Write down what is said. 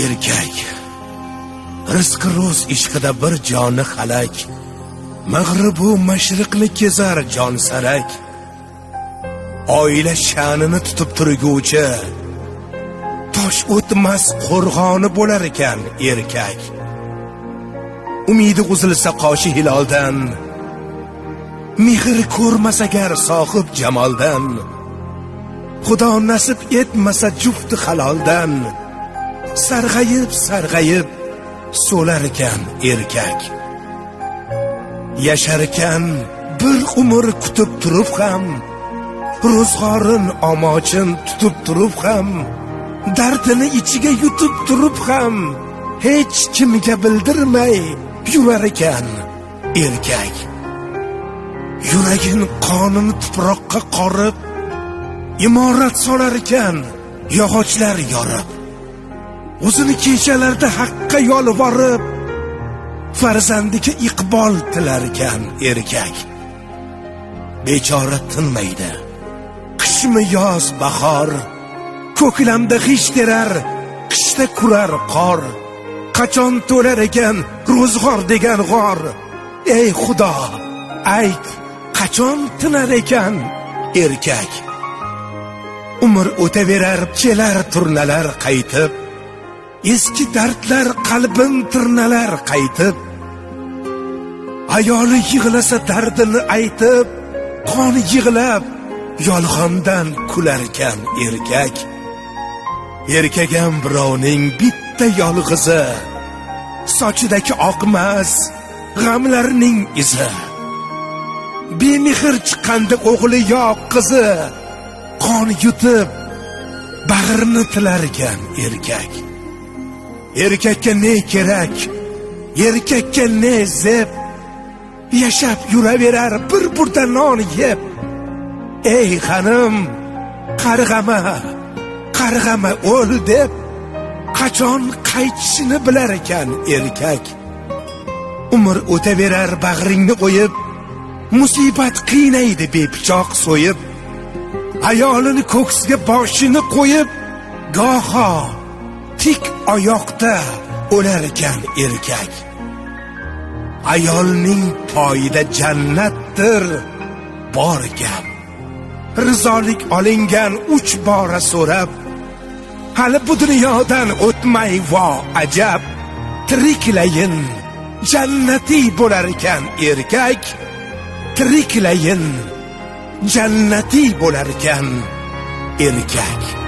erkak rizqi ro'z ishqida bir joni halak, mag'ribu mashriqni kezar jon sarak. Oila sha'nini tutib turguvchi, tosh o'tmas qo'rg'oni bo'lar ekan erkak. Umidi uzilsa qoshi hiloldan, mehr ko'rmas agar sohib jamoldan, Xudo nasib etmasa jufti haloldan, sarg'ayib so'lar ekan erkak. Yashar ekan bir umr kutib turib ham, ro'zg'orin omochin tutib turib ham, dardini ichiga yutib turib ham, hech kimga bildirmay yurar ekan erkak. Yuragin qonini tuproqqa qorib, imorat solar ekan yog'ochlar yorib. O'zini kechalarda haqqa yolvorib, farzandiga iqbol tilar ekan erkak. Bechora tinmaydi, qishmi yoz bahor, ko'klamda g'ish terar, qishda kurar qor. Qachon to'lar ekan ro'zg'or degan g'or? Ey Xudo, ayt, qachon tinar ekan erkak? Umr o'taverar, kelar turnalar qaytib, eski dardlar qalbin tirnalar qaytib. Ayoli yig'lasa dardini aytib, qoni yig'lab yolg'ondan kular ekan erkak. Erkagam birovning bitta yolg'izi, sochidagi oqmas g'amlarning izi. Bemehr chiqqanda o'g'li yo qizi, qon yutib bag'rini tilar ekan erkak. Erkakka ne kerak, erkakka ne zeb, yashab yuraverar bir burda non yeb. Ey xonim, qarg'ama o'l deb, qachon qaytishini bilar ekan erkak. Umr o'taverar bag'ringni qo'yib, musibat qiynaydi bepichoq so'yib. Ayolini ko'ksiga boshini qo'yib, goho tik oyoqda o'lar ekan erkak. Ayolning poyida jannatdir bor gap. Rizolik olingan 3 bora so'rab, hali bu dunyodan o'tmay vo ajab. Tiriklayin jannatiy bo'lar ekan erkak. Tiriklayin jannatiy bo'lar ekan erkak.